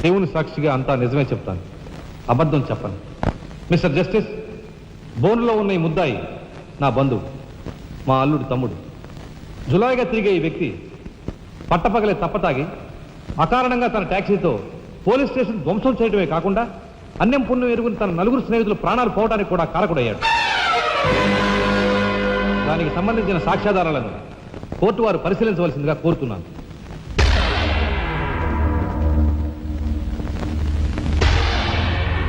దేవుని సాక్షిగా అంతా నిజమే చెప్తాను, అబద్ధం చెప్పను. మిస్టర్ జస్టిస్, బోన్లో ఉన్న ఈ ముద్దాయి నా బంధువు, మా అల్లుడు తమ్ముడు. జులాయిగా తిరిగే ఈ వ్యక్తి పట్టపగలే తప్పతాగి అకారణంగా తన ట్యాక్సీతో పోలీస్ స్టేషన్ ధ్వంసం చేయడమే కాకుండా అన్యం పుణ్యం ఎరుగుని తన నలుగురు స్నేహితులు ప్రాణాలు పోవడానికి కూడా కారకుడయ్యాడు. దానికి సంబంధించిన సాక్ష్యాధారాలను కోర్టు వారు పరిశీలించవలసిందిగా కోరుతున్నాను.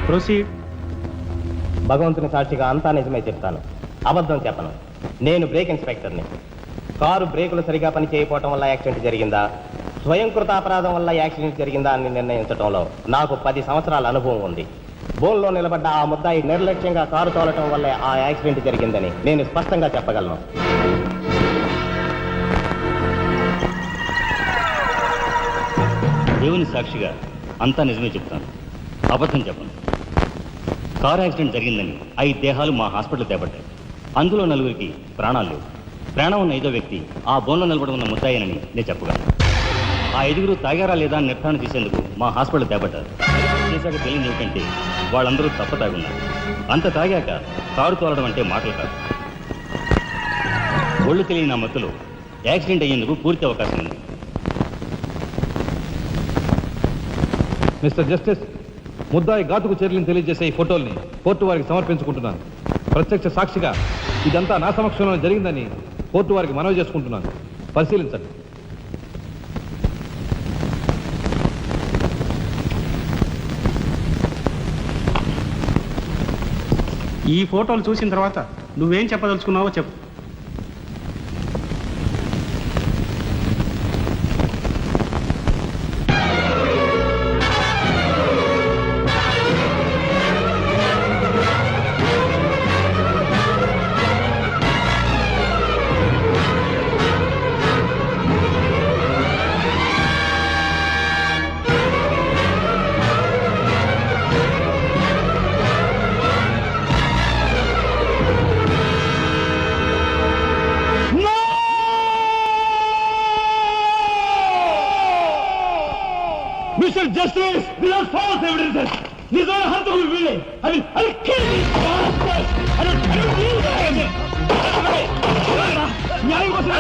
ప్రొసీడ్. భగవంతుని సాక్షిగా అంతా నిజమే చెప్తాను, అబద్ధం చెప్పను. నేను బ్రేక్ ఇన్స్పెక్టర్ని. కారు బ్రేకులు సరిగా పని చేయకపోవటం వల్ల యాక్సిడెంట్ జరిగిందా, స్వయంకృత అపరాధం వల్ల యాక్సిడెంట్ జరిగిందా అని నిర్ణయించడంలో నాకు 10 సంవత్సరాల అనుభవం ఉంది. బోన్లో నిలబడ్డ ఆ ముద్దాయి నిర్లక్ష్యంగా కారు తోలటం వల్లే ఆ యాక్సిడెంట్ జరిగిందని నేను స్పష్టంగా చెప్పగలను. దేవుని సాక్షిగా అంతా నిజమే చెప్తాను, అబద్ధం చెప్పను. కారు యాక్సిడెంట్ జరిగిందని 5 దేహాలు మా హాస్పిటల్ తేబడ్డాయి. అందులో 4గురికి ప్రాణాలు లేవు. ప్రాణం ఉన్న 5వ వ్యక్తి ఆ బోన్లో నిలబడి ఉన్న ముద్దాయనని నేను చెప్పగలను. ఆ 5గురు తాగారా లేదా నిర్ధారణ చేసేందుకు మా హాస్పిటల్ తేబడ్డారు. చేశాక తెలియదు ఏమిటంటే వాళ్ళందరూ తప్ప తాగున్నారు. అంత తాగాక కారు తోలడం అంటే మాటలు కాదు. ఒళ్ళు తెలియని ఆ మత్తులో యాక్సిడెంట్ అయ్యేందుకు పూర్తి అవకాశం ఉంది. మిస్టర్ జస్టిస్, ముద్దాయి ఘాతుకు చర్యలను తెలియజేసే ఈ ఫోటోల్ని కోర్టు వారికి సమర్పించుకుంటున్నాను. ప్రత్యక్ష సాక్షిగా ఇదంతా నా సమక్షంలో జరిగిందని కోర్టు వారికి మనవి చేసుకుంటున్నాను. పరిశీలించండి. ఈ ఫోటోలు చూసిన తర్వాత నువ్వేం చెప్పదలుచుకున్నావో చెప్పు. Mr. Justice, these are false evidences. These are hurtful willing. I'll kill these bastards. I don't believe that. న్యాయం కోసం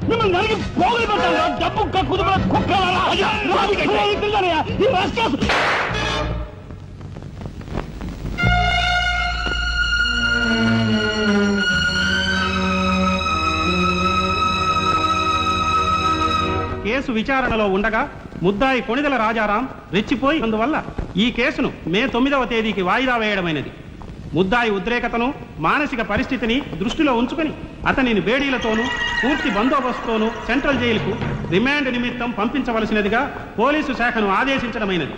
మిమ్మల్ని నరికి పోగులు పెట్టారా? డబ్బు కుదుపుల కుక్కలారా? కేసు విచారణలో ఉండగా ముద్దాయి కొణిదెల రాజారాం రెచ్చిపోయి అందువల్ల ఈ కేసును మే 9వ తేదీకి వాయిదా వేయడమైనది. ముద్దాయి ఉద్రేకతను, మానసిక పరిస్థితిని దృష్టిలో ఉంచుకొని అతనిని బేడీలతోనూ పూర్తి బందోబస్తుతోనూ సెంట్రల్ జైలుకు రిమాండ్ నిమిత్తం పంపించవలసినదిగా పోలీసు శాఖను ఆదేశించడమైనది.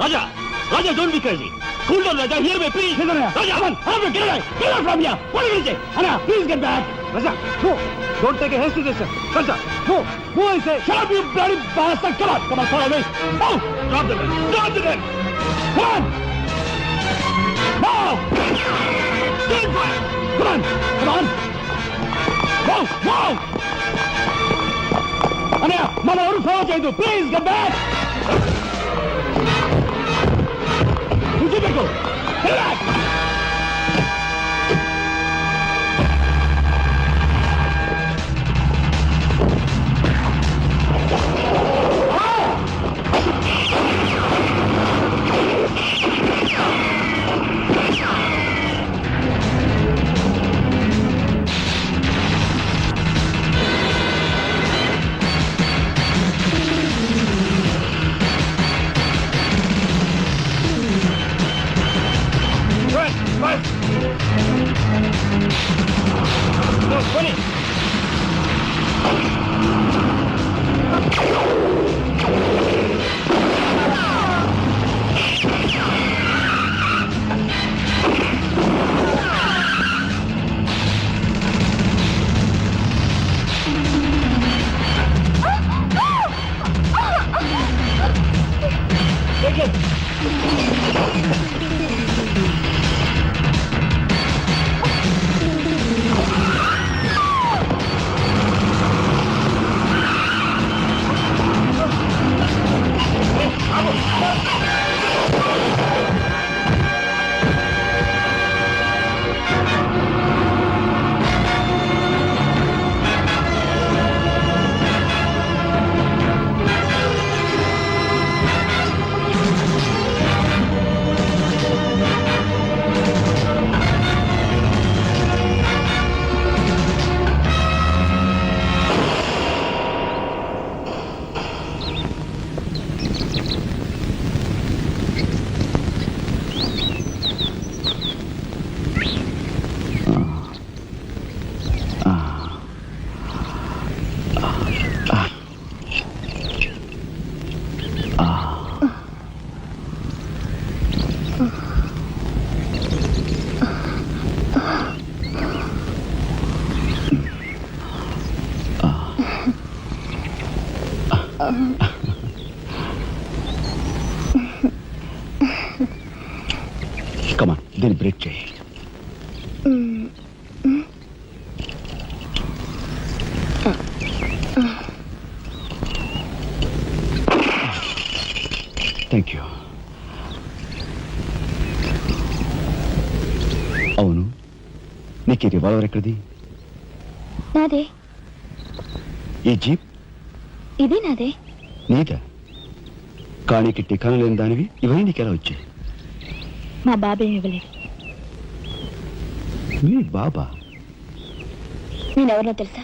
Raja! Raja, don't be crazy! Cool down, Raja! Hear me, please! Raja, come on! Get away! Get out from here! What are you saying? Anna, please get back! Raja, no! Don't take a hasty decision. Raja, no! No, I say! Shut up, you bloody bastard! Come on! Come on, follow me! Oh! Drop the gun! Drop the gun! Come on! Now! Stand fire! Come on! Come on! Whoa! Whoa! చేయదు please get back కూర్చోబెట్టు కమా దీన్ని break చేయి thank you అవును నీకు ఈ revolver ఎక్కడిది నాదే ఈ jeep ఇది నాదే నీదా కానీకి టికాను లేని దానివి ఇవన్నీ నీకెలా వచ్చాయి మా బాబేం ఇవ్వలేదు మీ బాబా నేనెవరినో తెలుసా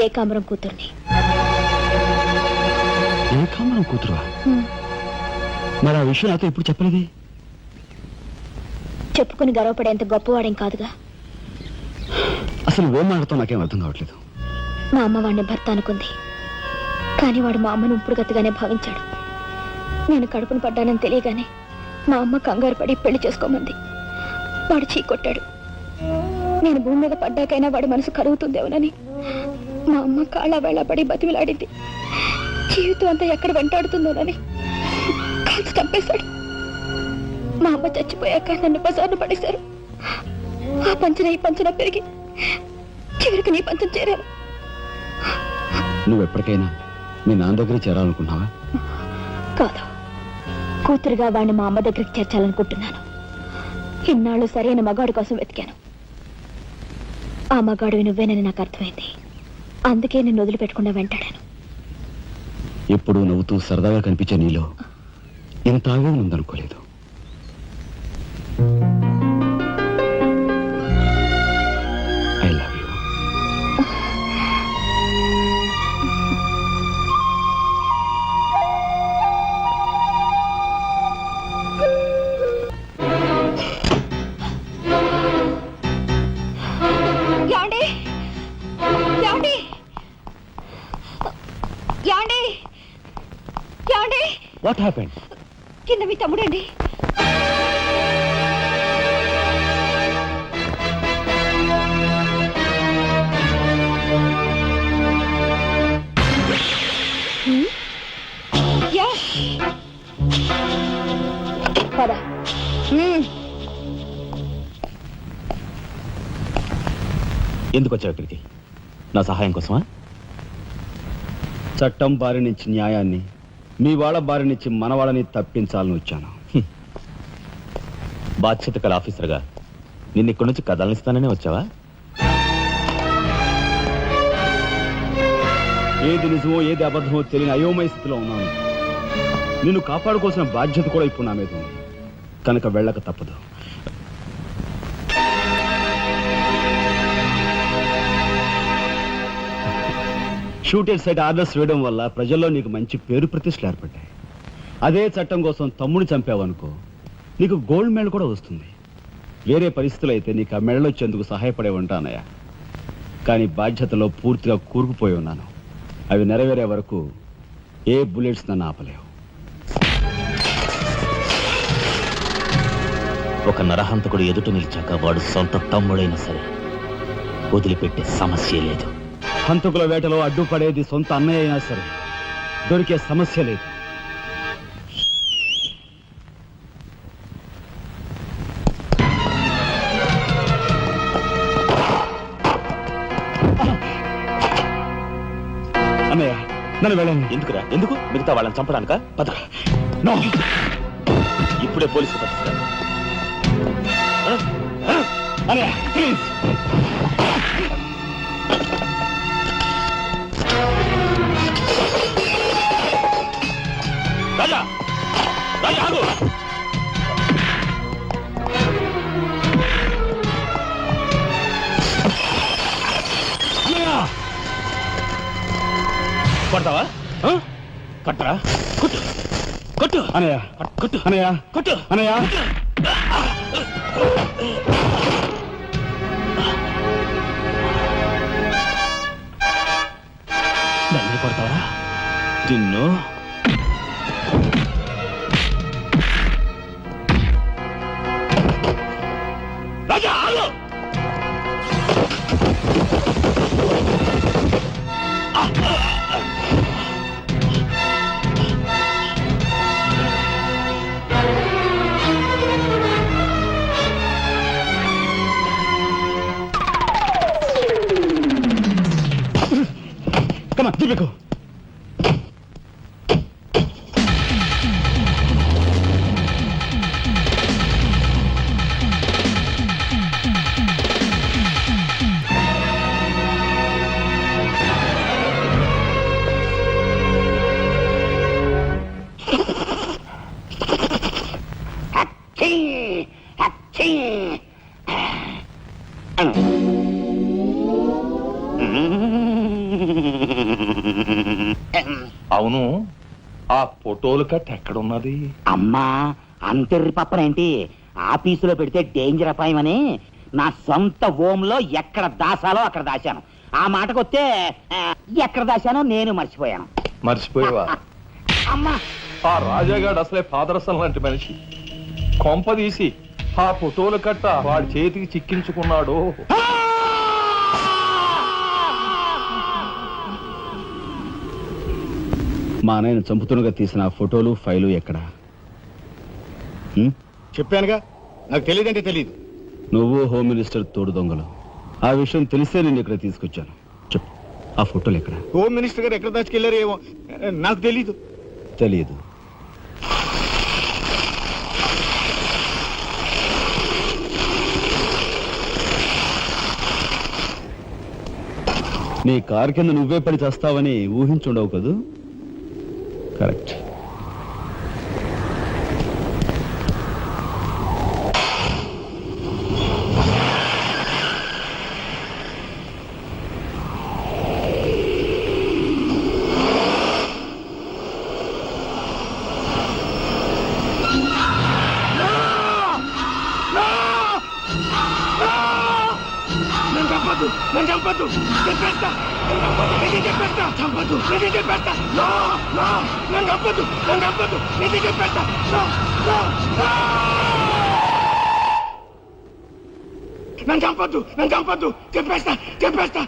ఏకాంబరం కూతుర్ని ఏకాంబరం కూతురువా మరి ఆ విషయం నాతో ఎప్పుడు చెప్పలేదే చెప్పుకుని గర్వపడేంత గొప్పవాడేం కాదుగా అసలు ఏం మాట్లాడుతావు నాకేం అర్థం కావట్లేదు మా అమ్మ వాడిని భర్త అనుకుంది కానీ వాడు మా అమ్మను ఉంపుడుగతిగానే భావించాడు నేను కడుపును పడ్డానని తెలియగానే మా అమ్మ కంగారు పడి పెళ్లి చేసుకోమంది వాడు చీకొట్టాడు నేను భూమి మీద పడ్డాకైనా వాడి మనసు కరుగుతుందేమోనని మా అమ్మ కాళ్ళ వేళ పడి బతిమిలాడింది జీవితం అంతా ఎక్కడ వెంటాడుతుందోనని కాల్చి చంపేశాడు మా అమ్మ చచ్చిపోయాక నన్ను బజార్ను పడేశారు ఆ పంచన ఈ పంచన పెరిగి చివరికి నీ పంచం చేరాను నువ్వు ఎప్పటికైనా మీ నాన్న దగ్గర చేరాలనుకున్నావా కాదు కూతురుగా వాడిని మా అమ్మ దగ్గరికి చేర్చాలనుకుంటున్నాను ఇన్నాళ్ళు సరైన మగాడు కోసం వెతికాను ఆ మగాడివి నువ్వేనని నాకు అర్థమైంది అందుకే నేను వదిలిపెట్టకుండా వెంటాడాను ఎప్పుడూ నవ్వుతూ సరదాగా కనిపించే నీలో ఇంత ఆవేదన ఉందనుకోలేదు I love you what happened కింద మీ తమ్ముడండి పద ఎందుకు వచ్చావు ఇక్కడికి నా సహాయం కోసమా చట్టం బారి నుంచి న్యాయాన్ని, మీ వాళ్ళ బారి నుంచి మన వాళ్ళని తప్పించాలని వచ్చాను. బాధ్యత గల ఆఫీసర్గా నిన్ను ఇక్కడి నుంచి కదలనిస్తాననే వచ్చావా? ఏది నిజమో ఏది అబద్ధమో తెలియని అయోమయ స్థితిలో ఉన్నాను. నిన్ను కాపాడుకోవాల్సిన బాధ్యత కూడా ఇప్పుడు నా మీద ఉంది. కనుక వెళ్ళక తప్పదు. షూటెడ్ సైడ్ ఆర్డర్స్ వేయడం వల్ల ప్రజల్లో నీకు మంచి పేరు ప్రతిష్టలు ఏర్పడ్డాయి. అదే చట్టం కోసం తమ్ముడిని చంపావనుకో, నీకు గోల్డ్ మెడల్ కూడా వస్తుంది. వేరే పరిస్థితులు అయితే నీకు ఆ మెడల్ వచ్చేందుకు సహాయపడే ఉంటానయ్యా. కానీ బాధ్యతలో పూర్తిగా కూరుకుపోయి ఉన్నాను. అవి నెరవేరే వరకు ఏ బుల్లెట్స్ నన్ను ఆపలేవు. ఒక నరహంతకుడు ఎదుట నిలిచాక వాడు సొంత తమ్ముడైనా సరే వదిలిపెట్టే సమస్య లేదు. హంతకుల వేటలో అడ్డుపడేది సొంత అన్నయ్య అయినా సరే దొరికే సమస్య లేదు. అన్నయ్య నన్ను వెళ్ళండి. ఎందుకురా? ఎందుకు? మిగతా వాళ్ళని చంపడానికా? పద. నో. ఇప్పుడే పోలీసులు పట్టిస్తా. అన్నయ్య ప్లీజ్. రాజా, రాజా ఆగు. కొడతావా? కొట్టరా? కొట్టు, కొట్టు అన్నయ్య, కొట్టు, అన్నయ్య, కొట్టు, అన్నయ్య. నన్ను కొడతావరా? నిన్ను రాజా ఆగు. Come on, Jimmy, go. అవును, ఆ ఫోటోలు కట్ ఎక్కడున్నది? అమ్మా అంతెర్రి పప్పనేంటి? ఆఫీసులో పెడితే డేంజర్ అపాయమని నా సొంత హోంలో ఎక్కడ దాసాలో అక్కడ దాశాను. ఆ మాటకొస్తే ఎక్కడ దాశానో నేను మర్చిపోయాను. మర్చిపోయావా? అమ్మా ఆ రాజాగాడు అసలే పాదరసం లాంటి మనిషి. కొంపదీసి ఆ ఫోటోలు కట్ట వాడి చేతికి చిక్కించుకున్నాడు. మా అన్నయ్యను చంపుతున్నగా తీసిన ఆ ఫోటోలు ఫైలు ఎక్కడ? చెప్పానుగా, నాకు తెలియదంటే తెలియదు. నువ్వు హోమ్ మినిస్టర్ తోడు దొంగలు. ఆ విషయం తెలిసే నేను ఇక్కడ తీసుకొచ్చాను. చెప్పు, ఆ ఫోటోలు ఎక్కడ? హోమ్ మినిస్టర్ గారు ఎక్కడ దాచుకెళ్లారో ఏమో నాకు తెలీదు. తెలియదు. నీ కారు కింద నువ్వే పని చేస్తావని ఊహించుండవు కదూ? కరెక్ట్. నన్ను చంపద్దు, చెప్పేస్తా. చెప్పేస్తా, చంపద్దు, నేను చెప్పేస్తా. నన్ను చంపద్దు, నన్ను చంపద్దు, నేను చెప్పేస్తా. నన్ను చంపద్దు, నన్ను చంపద్దు, చెప్పేస్తా, చెప్పేస్తా.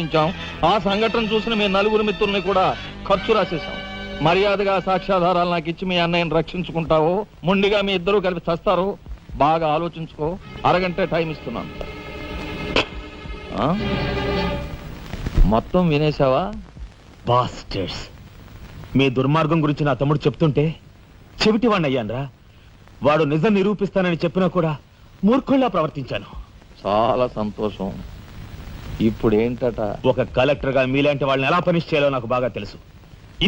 చేయించాం. ఆ సంఘటన చూసిన మీ నలుగురు మిత్రుల్ని కూడా ఖర్చు రాసేశాం. మర్యాదగా సాక్ష్యాధారాలు నాకు ఇచ్చి మీ అన్నయ్యని రక్షించుకుంటావో మొండిగా మీ ఇద్దరు కలిపి చస్తారు. బాగా ఆలోచించుకో. అరగంటే టైం ఇస్తున్నాను. మొత్తం వినేశావా? బాస్టర్స్, మీ దుర్మార్గం గురించి నా తమ్ముడు చెప్తుంటే చెవిటి వాణ్ణి అయ్యాన్రా. వాడు నిజం నిరూపిస్తానని చెప్పినా కూడా మూర్ఖుల్లా ప్రవర్తించాను. చాలా సంతోషం. ఇప్పుడు ఏంటట? ఒక కలెక్టర్గా మీలాంటి వాళ్ళని ఎలా పనిష్ చేయాలో నాకు బాగా తెలుసు.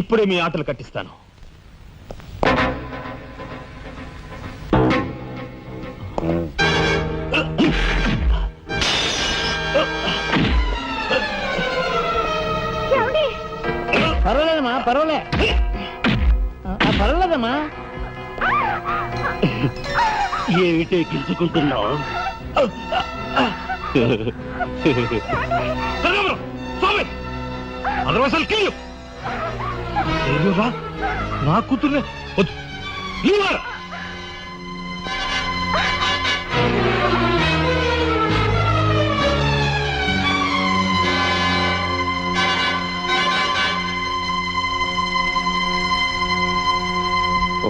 ఇప్పుడే మీ ఆటలు కట్టిస్తాను. పర్వాలేదమ్మా, పర్వాలేదమ్మా. ఏమిటే గిల్చుకుంటున్నావు? నా కూతుర్నే వద్దు.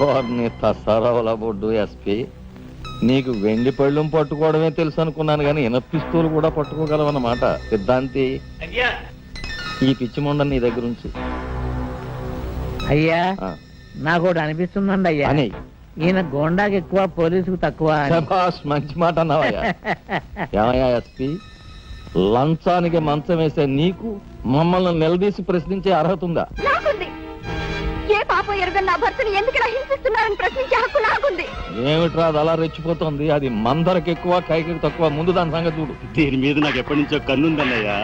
వారిని తసారావుల బొడ్డు ఎస్పీ, నీకు వెండి పళ్ళం పట్టుకోవడమే తెలుసు అనుకున్నాను కానీ పిస్తూలు కూడా పట్టుకోగలవన్నమాట. సిద్ధాంతి, ఈ పిచ్చి మొండ నీ దగ్గర నుంచి. అయ్యా, నాకు ఒకటి అనిపిస్తుందండి అయ్యా. అని ఈయన గోండాకి ఎక్కువ, పోలీసుకు తక్కువ. శభాష్, మంచి మాట అన్నావయ్యా. ఏమయ్యా ఎస్పీ, లంచానికి మంచం వేసే నీకు మమ్మల్ని నిలదీసి ప్రశ్నించే అర్హత ఉందా? ఏ పాపం ఎరుగని నా భర్తని ఎందుకు హింసిస్తున్నారని ప్రశ్నించే హక్కు నాకుంది. ఏమిట్రా అది అలా రెచ్చిపోతుంది? అది మందరికి ఎక్కువ, కైకి తక్కువ. ముందు దాని సంగతి చూడు. దీని మీద నాకు ఎప్పటి నుంచో కన్నుందన్నయ్యా.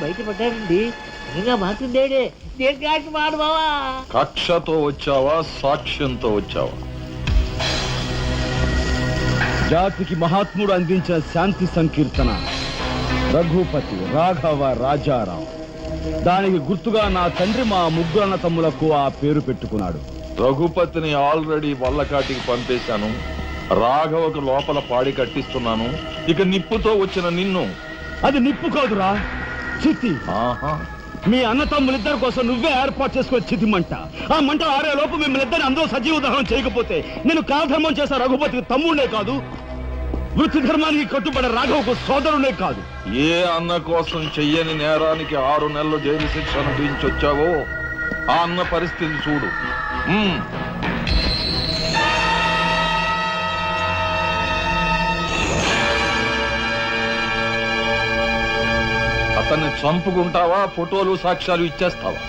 బయటపడ్డాడండి. ఇంకా మాత్రుండేడే. దీర్ఘాక్ష మాడు బావా. కక్షతో వచ్చావా, సాక్ష్యంతో వచ్చావా? జాతికి మహాత్ముడు అందించిన శాంతి సంకీర్తన రఘుపతి రాఘవ రాజారాం. దానికి గుర్తుగా నా తండ్రి మా ముగ్గురు అన్న తమ్ములకు ఆ పేరు పెట్టుకున్నాడు. రఘుపతిని ఆల్రెడీ వల్లకాటికి పంపేశాను. రాఘవకు లోపల పాడి కట్టిస్తున్నాను. ఇక నిప్పుతో వచ్చిన నిన్ను. అది నిప్పు కాదురా, చితి. మీ అన్న తమ్ములిద్దరి కోసం నువ్వే ఏర్పాటు చేసుకుని చితి మంట. ఆ మంట ఆరే లోపు మిమ్మల్ని ఇద్దరిని అందరూ సజీవ దహనం చేయకపోతే నేను కాలధర్మం చేసే రఘుపతికి తమ్ముడే కాదు, వృత్తి ధర్మానికి కట్టుబడే రాఘవకు సోదరుడే కాదు. ఏ అన్న కోసం చెయ్యని నేరానికి 6 నెలలు జైలు శిక్ష అనుభవించొచ్చావో ఆ అన్న పరిస్థితి చూడు. అతన్ని చంపుకుంటావా, ఫోటోలు సాక్ష్యాలు ఇచ్చేస్తావా?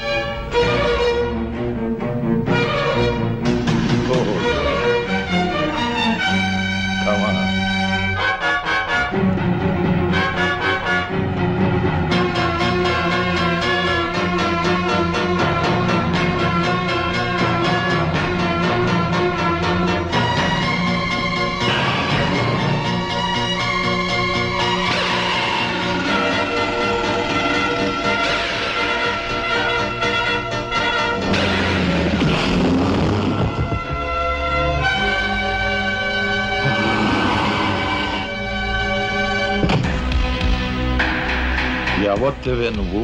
ఎవరివే నువ్వు?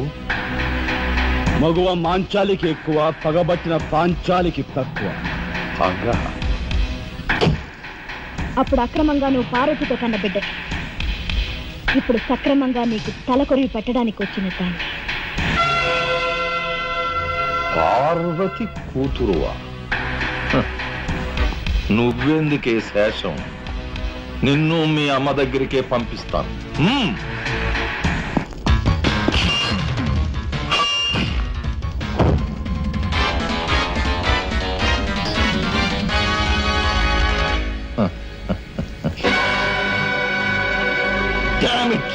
మగువ మాంచాలికి ఎక్కువ, పగబట్టిన పాంచాలికి తక్కువ. పగ అప్పుడు అక్రమంగా నువ్వు పార్వతితో కన్న బిడ్డ, ఇప్పుడు సక్రమంగా నీకు తలకొరివి పెట్టడానికి వచ్చిన దాన్ని. పార్వతి కూతురువా? నువ్వెందుకే శేషం? నిన్ను మీ అమ్మ దగ్గరికే పంపిస్తాను. Damn it!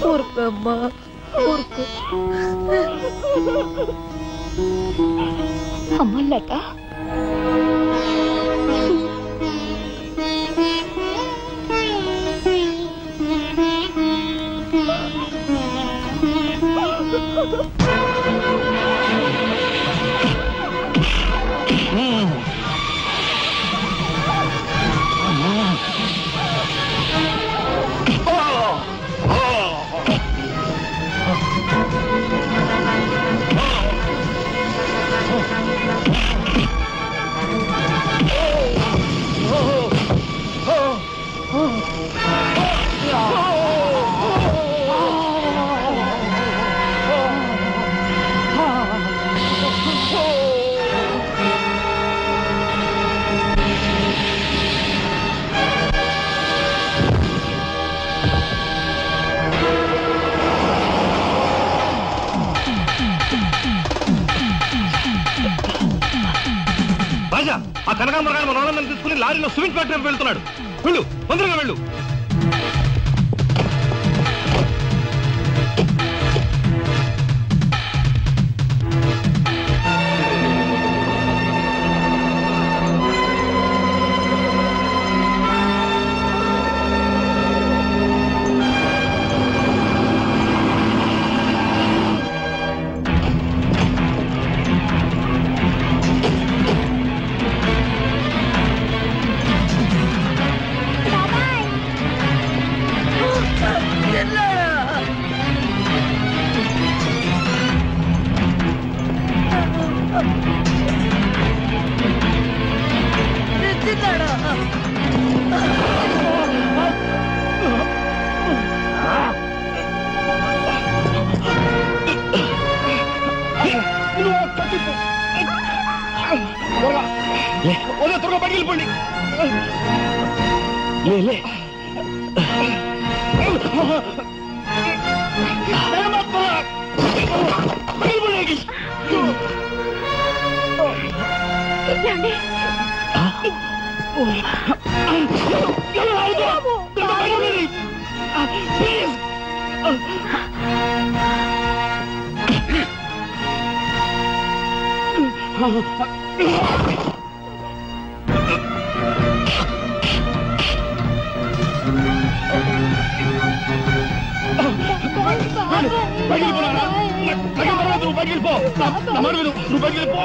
ఊరుకోమ్మా, ఊరుకో. అమ్మలట రాజా, ఆ కనకాంబరగాడు మన వాళ్ళని తీసుకుని లారీలో సిమెంట్ ఫ్యాక్టరీకి వెళ్తున్నాడు. వెళ్ళు, తొందరగా వెళ్ళు. త్వరగా బయటికి వెళ్ళిపోండి. లే నా మాట విను, నువ్వు బయటికి వెళ్ళిపో.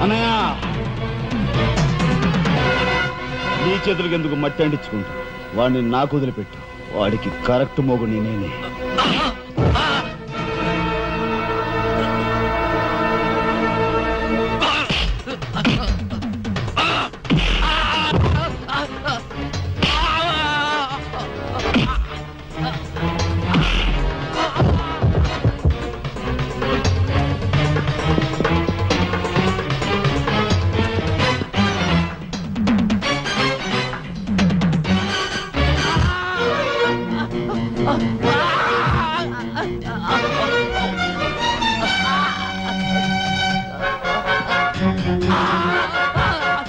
అన్నయ్య, నీ చేతులకు ఎందుకు మట్టి అంటించుకుంటా? వాడిని నాకు వదిలిపెట్టు. వాడికి కరెక్ట్ మోగు నేనే.